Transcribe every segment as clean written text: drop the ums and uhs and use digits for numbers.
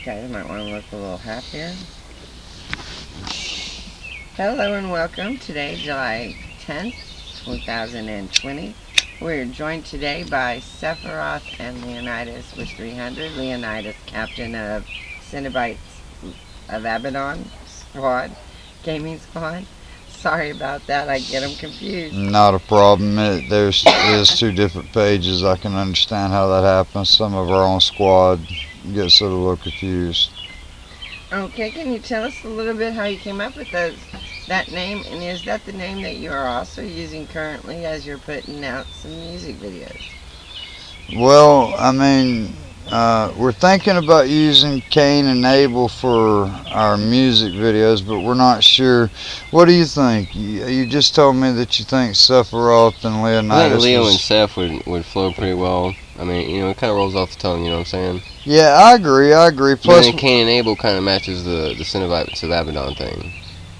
Guys might want to look a little happier. Hello and welcome. Today, July 10th, 2020. We're joined today by Seph and Leonidas with 300. Leonidas, captain of Cenobites of Abaddon squad, gaming squad. Sorry about that, I get them confused. Not a problem. There's two different pages. I can understand how that happens. Some of our own squad gets a little confused. Okay, can you tell us a little bit how you came up with that name, and is that the name that you are also using currently as you're putting out some music videos? Well, I mean, we're thinking about using Cain and Abel for our music videos, but we're not sure. What do you think? You just told me that you think Sephiroth and Leonidas. I think Leo and Seph would flow pretty well. I mean, it kind of rolls off the tongue, you know what I'm saying? Yeah, I agree. Plus, then Cain and Abel kind of matches the Cenobites of Abaddon thing.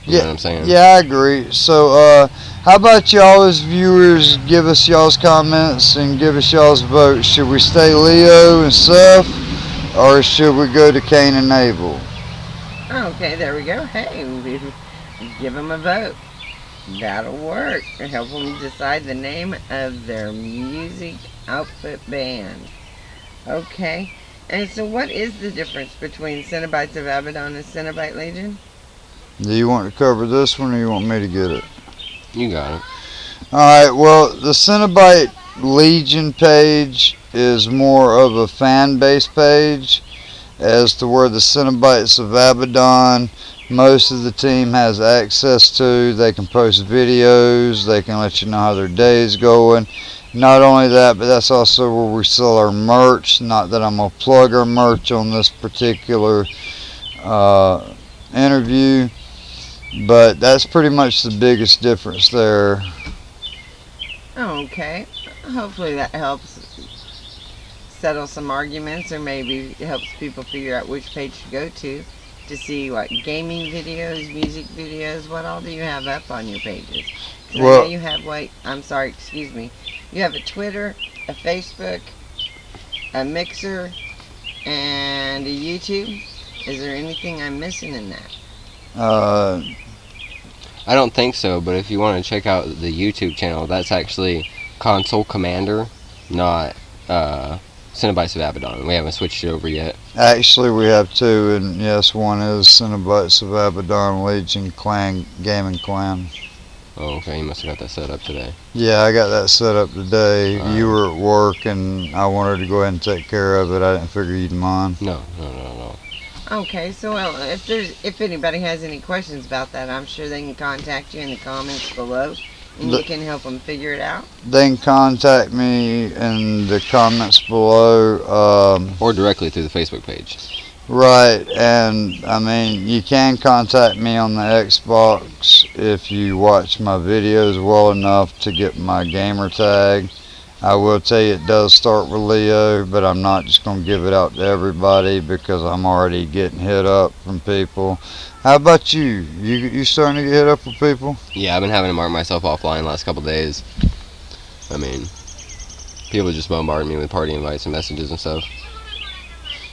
You know what I'm saying? Yeah, I agree. So, how about y'all as viewers give us y'all's comments and give us y'all's vote? Should we stay Leo and Seph, or should we go to Cain and Abel? Okay, there we go. Hey, give them a vote. That'll work. Help them decide the name of their music outfit band. Okay. And so what is the difference between Cenobites of Abaddon and Cenobite Legion? Do you want to cover this one, or you want me to get it? You got it. Alright, well, the Cenobite Legion page is more of a fan-base page, as to where the Cenobites of Abaddon, most of the team has access to. They can post videos, they can let you know how their day is going. Not only that, but that's also where we sell our merch. Not that I'm going to plug our merch on this particular interview, but that's pretty much the biggest difference there. Okay. Hopefully that helps settle some arguments, or maybe helps people figure out which page to go to see what gaming videos, music videos, what all do you have up on your pages? Well, I know you have, you have a Twitter, a Facebook, a Mixer, and a YouTube. Is there anything I'm missing in that? I don't think so, but if you want to check out the YouTube channel, that's actually Console Commander, not Cenobites of Abaddon. We haven't switched it over yet. Actually, we have two, and yes, one is Cenobites of Abaddon Legion Clan Gaming Clan. Oh, okay, you must have got that set up today. Yeah, I got that set up today. You were at work, and I wanted to go ahead and take care of it. I didn't figure you'd mind. No. Okay, so if anybody has any questions about that, I'm sure they can contact you in the comments below, and you can help them figure it out. They can contact me in the comments below. Or directly through the Facebook page. Right, and I mean, you can contact me on the Xbox if you watch my videos well enough to get my gamer tag. I will tell you it does start with Leo, but I'm not just going to give it out to everybody because I'm already getting hit up from people. How about you? You starting to get hit up with people? Yeah, I've been having to mark myself offline the last couple days. I mean, people just bombard me with party invites and messages and stuff.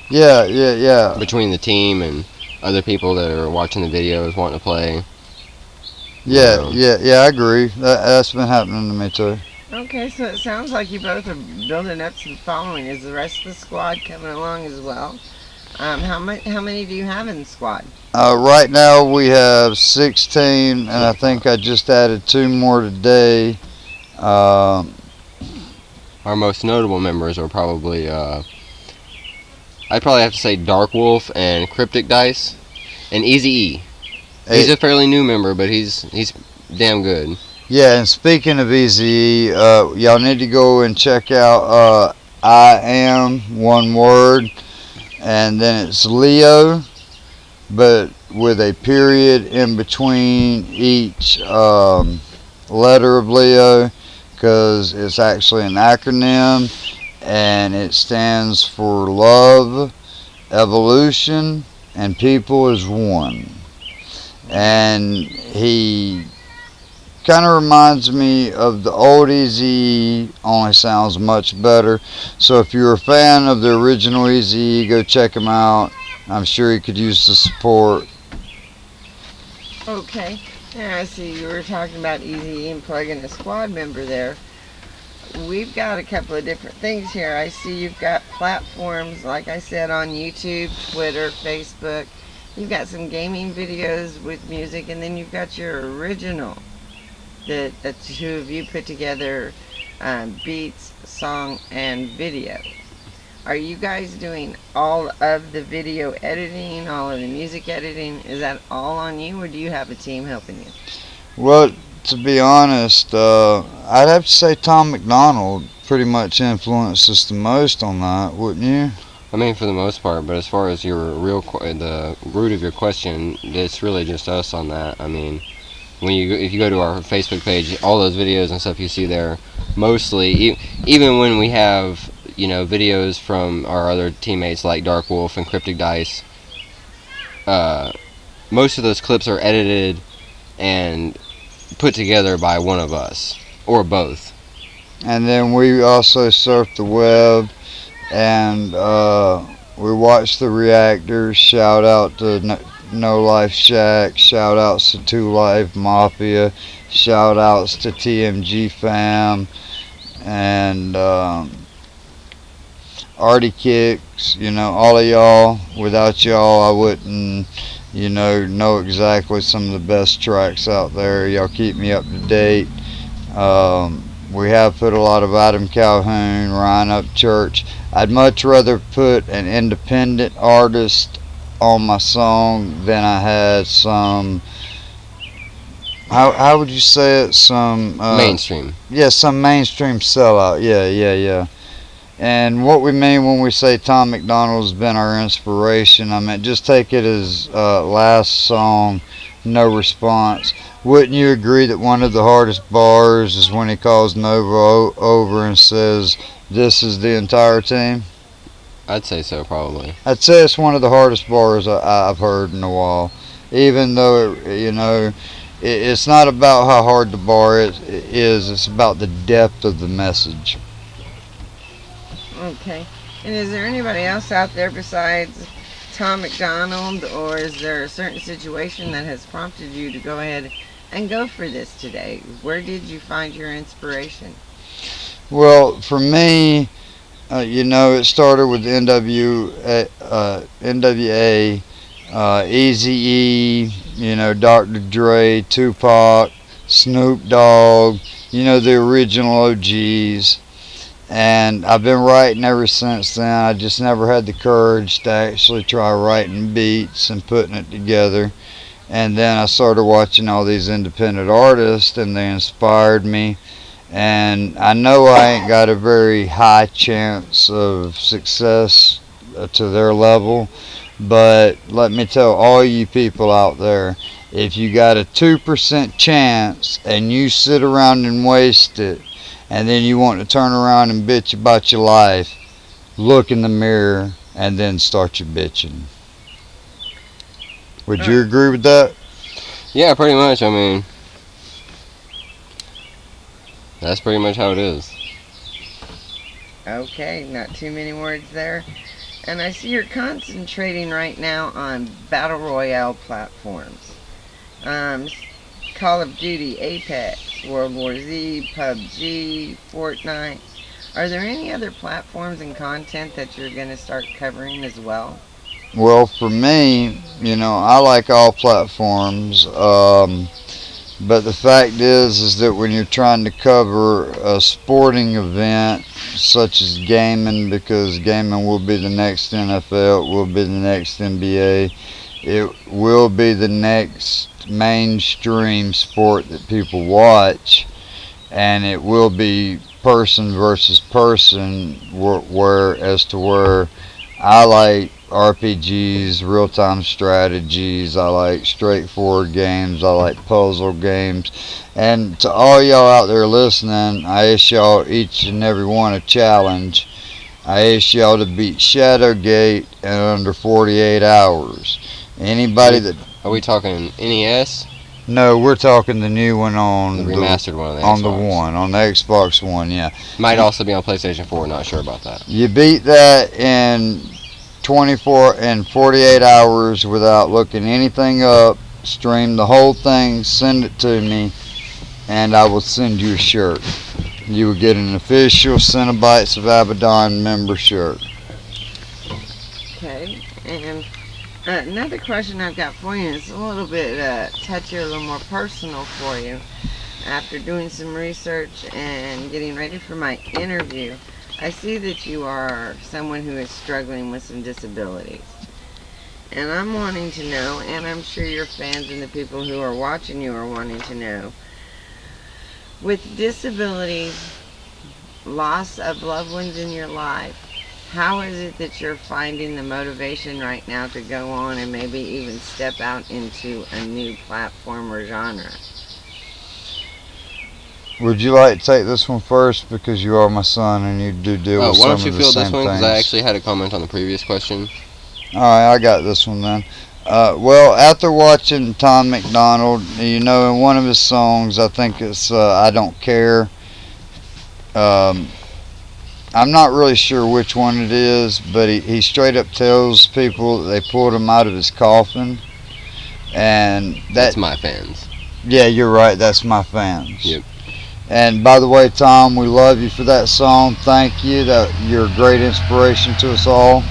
Yeah. Between the team and other people that are watching the videos wanting to play. Yeah, I agree. That's been happening to me too. Okay, so it sounds like you both are building up some following. Is the rest of the squad coming along as well? How many do you have in the squad? Right now we have 16, and I think I just added 2 more today. Our most notable members are probably, I'd probably have to say Dark Wolf and Cryptic Dice, and Easy E. He's a fairly new member, but he's damn good. Yeah, and speaking of Easy, y'all need to go and check out I Am, one word, and then it's Leo, but with a period in between each letter of Leo, because it's actually an acronym, and it stands for love, evolution, and people is one. And he kind of reminds me of the old Eazy, only sounds much better. So if you're a fan of the original Eazy, go check him out. I'm sure he could use the support. Okay. Yeah, I see you were talking about Easy and plugging a squad member there. We've got a couple of different things here. I see you've got platforms, like I said, on YouTube, Twitter, Facebook. You've got some gaming videos with music, and then you've got your original that the two of you put together, beats, song, and video. Are you guys doing all of the video editing, all of the music editing? Is that all on you, or do you have a team helping you? Well, to be honest, I'd have to say Tom McDonald pretty much influenced us the most on that, wouldn't you? I mean, for the most part, but as far as your the root of your question, it's really just us on that. I mean, if you go to our Facebook page, all those videos and stuff you see there, mostly, even when we have, videos from our other teammates like Dark Wolf and Cryptic Dice, most of those clips are edited and put together by one of us, or both. And then we also surf the web, and we watch the reactors. Shout out to No Life Shack, shout outs to 2 Life Mafia, shout outs to TMG Fam, and Artie Kicks, all of y'all. Without y'all, I wouldn't, know exactly some of the best tracks out there. Y'all keep me up to date. We have put a lot of Adam Calhoun, Ryan Upchurch. I'd much rather put an independent artist on my song than I had some, how would you say it, some mainstream. Yeah, some mainstream sellout. Yeah. And what we mean when we say Tom McDonald's been our inspiration, I mean, just take it as last song, No Response. Wouldn't you agree that one of the hardest bars is when he calls Nova over and says, "This is the entire team"? I'd say so, probably. I'd say it's one of the hardest bars I've heard in a while. Even though, it's not about how hard the bar is, it's about the depth of the message. Okay. And is there anybody else out there besides Tom McDonald, or is there a certain situation that has prompted you to go ahead and go for this today? Where did you find your inspiration? Well, for me, it started with NWA, Eazy-E, Dr. Dre, Tupac, Snoop Dogg, the original OGs. And I've been writing ever since then. I just never had the courage to actually try writing beats and putting it together. And then I started watching all these independent artists, and they inspired me. And I know I ain't got a very high chance of success to their level, but let me tell all you people out there, if you got a 2% chance and you sit around and waste it, and then you want to turn around and bitch about your life, look in the mirror and then start your bitching. Would you agree with that? Yeah, pretty much. I mean, that's pretty much how it is. Okay, not too many words there. And I see you're concentrating right now on Battle Royale platforms. Call of Duty, Apex, World War Z, PUBG, Fortnite. Are there any other platforms and content that you're going to start covering as well? Well, for me, I like all platforms. But the fact is that when you're trying to cover a sporting event such as gaming, because gaming will be the next NFL, it will be the next NBA, it will be the next mainstream sport that people watch, and it will be person versus person, where I like RPGs, real-time strategies, I like straightforward games, I like puzzle games. And to all y'all out there listening, I ask y'all each and every one a challenge. I ask y'all to beat Shadowgate in under 48 hours. Anybody that... Are we talking NES? No, we're talking the new one on the remastered one on the Xbox One, yeah. Might also be on PlayStation 4, not sure about that. You beat that in 24 and 48 hours without looking anything up. Stream the whole thing, send it to me, and I will send you a shirt. You will get an official Cenobites of Aboddon member shirt. Okay, and another question I've got for you is a little bit touchy, a little more personal for you. After doing some research and getting ready for my interview, I see that you are someone who is struggling with some disabilities. And I'm wanting to know, and I'm sure your fans and the people who are watching you are wanting to know, with disabilities, loss of loved ones in your life, how is it that you're finding the motivation right now to go on and maybe even step out into a new platform or genre? Would you like to take this one first, because you are my son and you do deal with some of the same things? Why don't you fill this one, because I actually had a comment on the previous question. Alright, I got this one then. Well, after watching Tom McDonald, you know, in one of his songs, I think it's I Don't Care. I'm not really sure which one it is, but he straight up tells people that they pulled him out of his coffin. And that's my fans. Yeah, you're right, that's my fans. Yep. And by the way, Tom, we love you for that song. Thank you. You're a great inspiration to us all.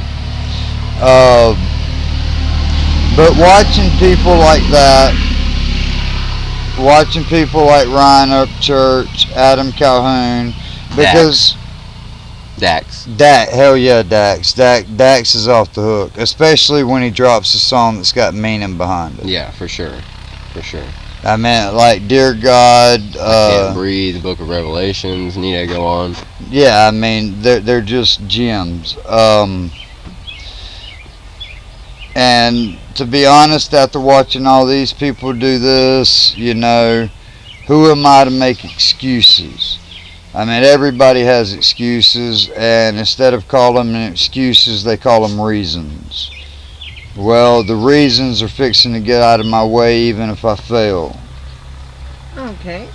But watching people like that, watching people like Ryan Upchurch, Adam Calhoun, because Dax. Hell yeah, Dax. Dax is off the hook, especially when he drops a song that's got meaning behind it. Yeah, for sure. I mean, like Dear God, I Can't Breathe, the Book of Revelations, need I go on? Yeah, I mean, they're just gems. And to be honest, after watching all these people do this, you know, who am I to make excuses? I mean, everybody has excuses, and instead of calling them excuses, they call them reasons. Well, the reasons are fixing to get out of my way even if I fail. Okay,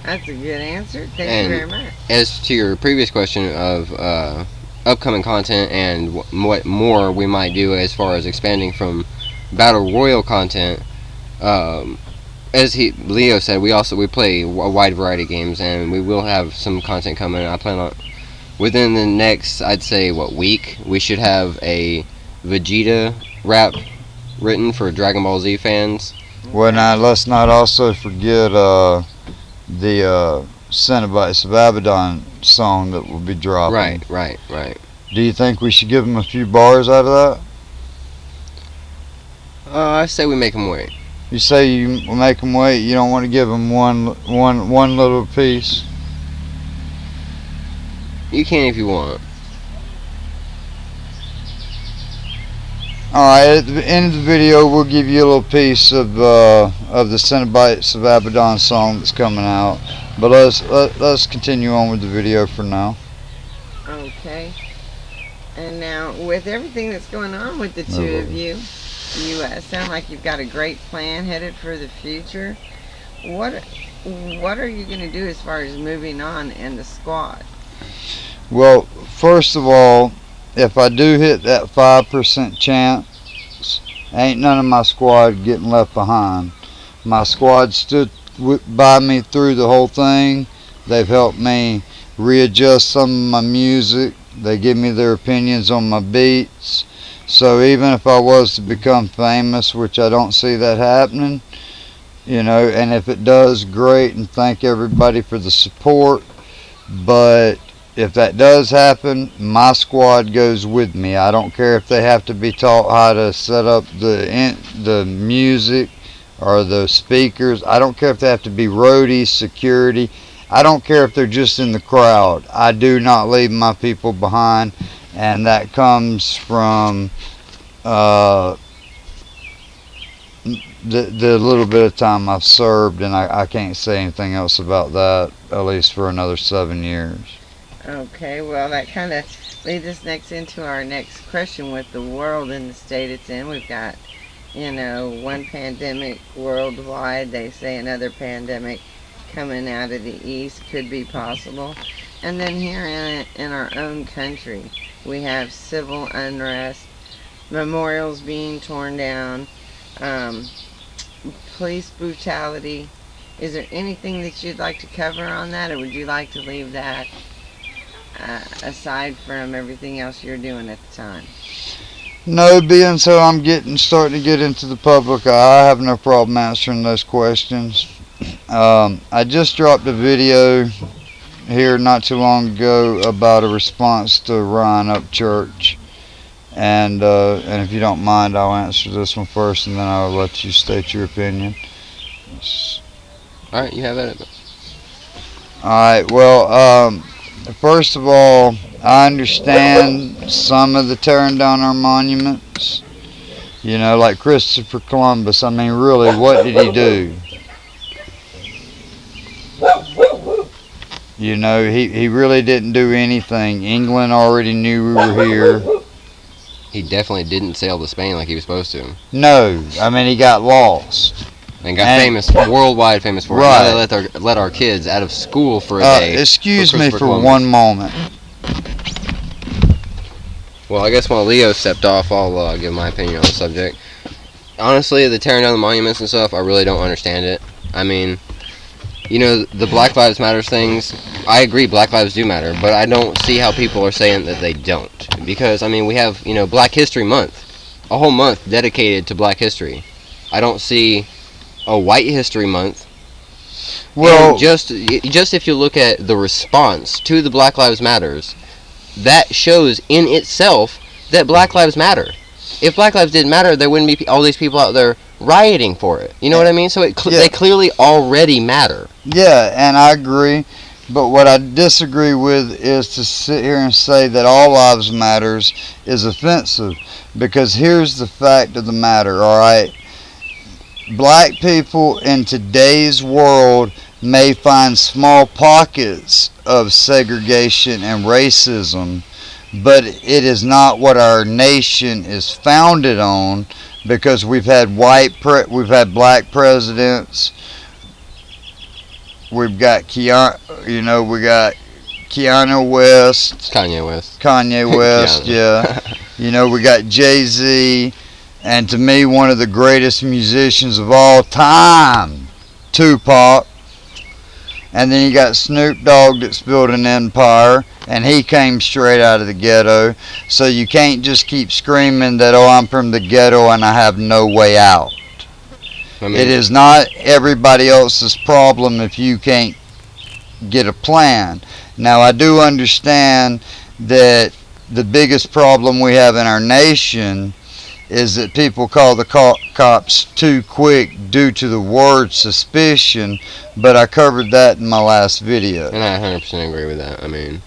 that's a good answer. Thank you very much. As to your previous question of upcoming content and what more we might do as far as expanding from Battle Royale content, as Leo said, we play a wide variety of games, and we will have some content coming. I plan on within the next, I'd say, week, we should have a Vegeta rap written for Dragon Ball Z fans. Well, now let's not also forget the Cenobites of Abaddon song that will be dropping. Right. Do you think we should give them a few bars out of that? I say we make them wait. You say you make them wait. You don't want to give them one little piece. You can if you want. Alright, at the end of the video, we'll give you a little piece of the Cenobites of Abaddon song that's coming out. But let's continue on with the video for now. Okay. And now, with everything that's going on with the two of you, you sound like you've got a great plan headed for the future. What are you going to do as far as moving on in the squad? Well, first of all, if I do hit that 5% chance, ain't none of my squad getting left behind. My squad stood by me through the whole thing. They've helped me readjust some of my music. They give me their opinions on my beats. So even if I was to become famous, which I don't see that happening, you know, and if it does, great, and thank everybody for the support. But if that does happen, my squad goes with me. I don't care if they have to be taught how to set up the music or the speakers. I don't care if they have to be roadies, security. I don't care if they're just in the crowd. I do not leave my people behind, and that comes from the little bit of time I've served, and I can't say anything else about that, at least for another 7 years. Okay, well, that kind of leads us next into our next question with the world and the state it's in. We've got, you know, one pandemic worldwide. They say another pandemic coming out of the east could be possible. And then here in our own country, we have civil unrest. memorials being torn down, police brutality. Is there anything that you'd like to cover on that, or would you like to leave that aside from everything else you're doing at the time? No, being so I'm starting to get into the public eye, I have no problem answering those questions. I just dropped a video here not too long ago about a response to Ryan Up Church, and if you don't mind, I'll answer this one first, and then I'll let you state your opinion. All right, you have at it. All right. Well, first of all, I understand some of the tearing down our monuments. You know, like Christopher Columbus. I mean, really, what did he do? You know, he really didn't do anything. England already knew we were here. He definitely didn't sail to Spain like he was supposed to. No, I mean, he got lost. And got famous, worldwide famous for it. Right. Now they let our kids out of school for a day. Excuse me for one moment. Well, I guess while Leo stepped off, I'll give my opinion on the subject. Honestly, the tearing down the monuments and stuff, I really don't understand it. I mean, you know, the Black Lives Matter things, I agree Black lives do matter, but I don't see how people are saying that they don't. Because, I mean, we have, you know, Black History Month. A whole month dedicated to Black history. I don't see a White History Month. Well, and just if you look at the response to the Black Lives Matters, that shows in itself that Black Lives matter. If Black Lives didn't matter, there wouldn't be all these people out there rioting for it. You know what I mean? So they clearly already matter. Yeah, and I agree. But what I disagree with is to sit here and say that all lives matters is offensive. Because here's the fact of the matter, all right? Black people in today's world may find small pockets of segregation and racism, but it is not what our nation is founded on, because we've had black presidents. We've got Kanye West, yeah. You know, we got Jay-Z. And to me, one of the greatest musicians of all time, Tupac. And then you got Snoop Dogg that's built an empire, and he came straight out of the ghetto. So you can't just keep screaming that, oh, I'm from the ghetto and I have no way out. I mean, it is not everybody else's problem if you can't get a plan. Now, I do understand that the biggest problem we have in our nation is that people call the cops too quick due to the word suspicion, but I covered that in my last video. And I 100% agree with that. I mean,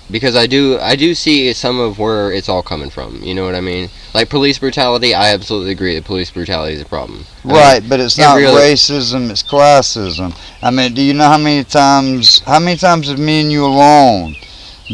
because I do see some of where it's all coming from. You know what I mean? Like police brutality, I absolutely agree that police brutality is a problem. Right, but it's not racism, it's classism. I mean, do you know how many times have me and you alone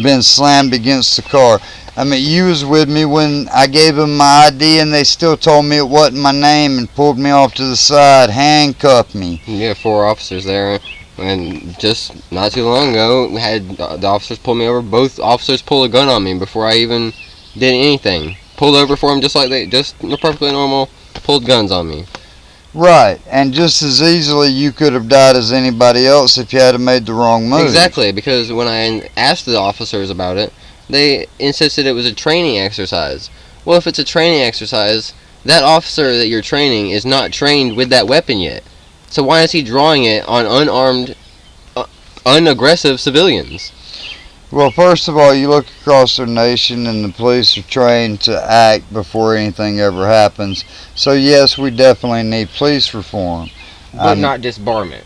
been slammed against the car? I mean, you was with me when I gave them my ID and they still told me it wasn't my name and pulled me off to the side, handcuffed me. Yeah, 4 officers there. And just not too long ago, we had the officers pull me over. Both officers pulled a gun on me before I even did anything. Pulled over for them just perfectly normal, pulled guns on me. Right, and just as easily you could have died as anybody else if you had made the wrong move. Exactly, because when I asked the officers about it, they insisted it was a training exercise. Well, if it's a training exercise, that officer that you're training is not trained with that weapon yet. So why is he drawing it on unarmed, unaggressive civilians? Well, first of all, you look across our nation and the police are trained to act before anything ever happens. So yes, we definitely need police reform. But not disbarment.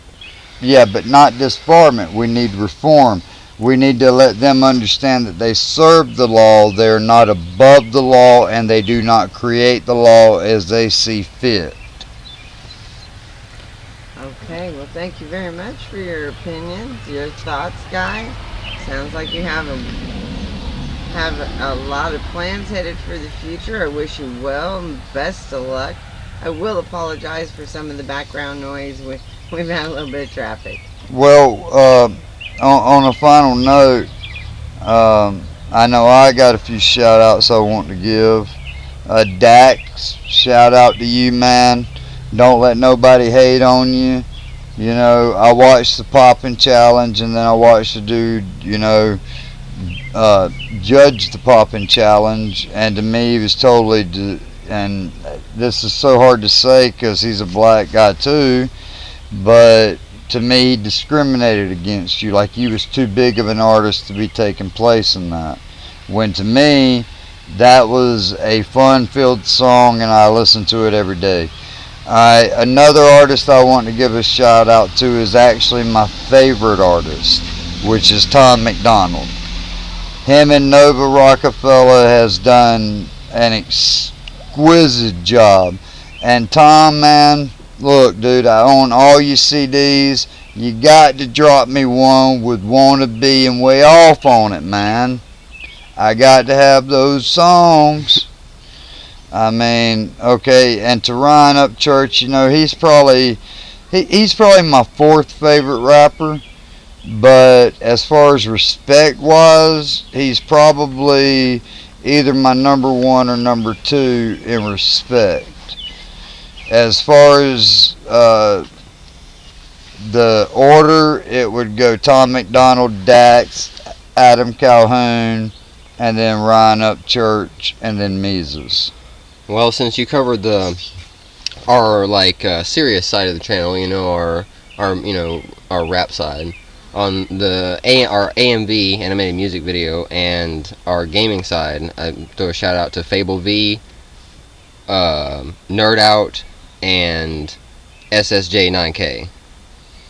Yeah, but not disbarment. We need reform. We need to let them understand that they serve the law, they're not above the law, and they do not create the law as they see fit. Okay, well, thank you very much for your opinions, your thoughts, guys. Sounds like you have a lot of plans headed for the future. I wish you well and best of luck. I will apologize for some of the background noise. We've had a little bit of traffic. Well, on a final note, I know I got a few shout outs I want to give. Dax, shout out to you, man. Don't let nobody hate on you. You know, I watched the popping challenge and then I watched the dude, judge the popping challenge, and to me, he was totally. And this is so hard to say because he's a black guy too, but to me, he discriminated against you like you was too big of an artist to be taking place in that. When to me, that was a fun-filled song, and I listen to it every day. Another artist I want to give a shout out to is actually my favorite artist, which is Tom McDonald. Him and Nova Rockefeller has done an exquisite job. And Tom, man, look, dude, I own all your CDs. You got to drop me one with Wanna Be and Way Off on it, man. I got to have those songs. I mean, okay, and to Ryan Upchurch, he's probably my fourth favorite rapper. But as far as respect wise, he's probably either my number one or number two in respect. As far as the order, it would go Tom McDonald, Dax, Adam Calhoun, and then Ryan Upchurch, and then Mises. Well, since you covered our serious side of the channel, our rap side, on our AMV animated music video and our gaming side, I throw a shout out to Fable V, Nerd Out, and SSJ9K.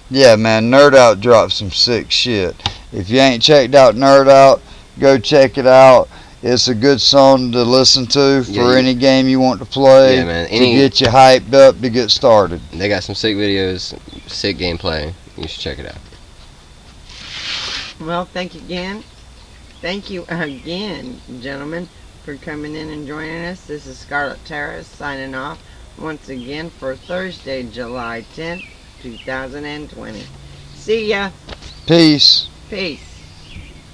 Yeah, man, Nerd Out dropped some sick shit. If you ain't checked out Nerd Out, go check it out. It's a good song to listen to for any game you want to play. Yeah, man. To get you hyped up to get started. They got some sick videos, sick gameplay. You should check it out. Well, thank you again, gentlemen, for coming in and joining us. This is Scarlet Terrace signing off once again for Thursday, July 10th, 2020. See ya. Peace. Peace.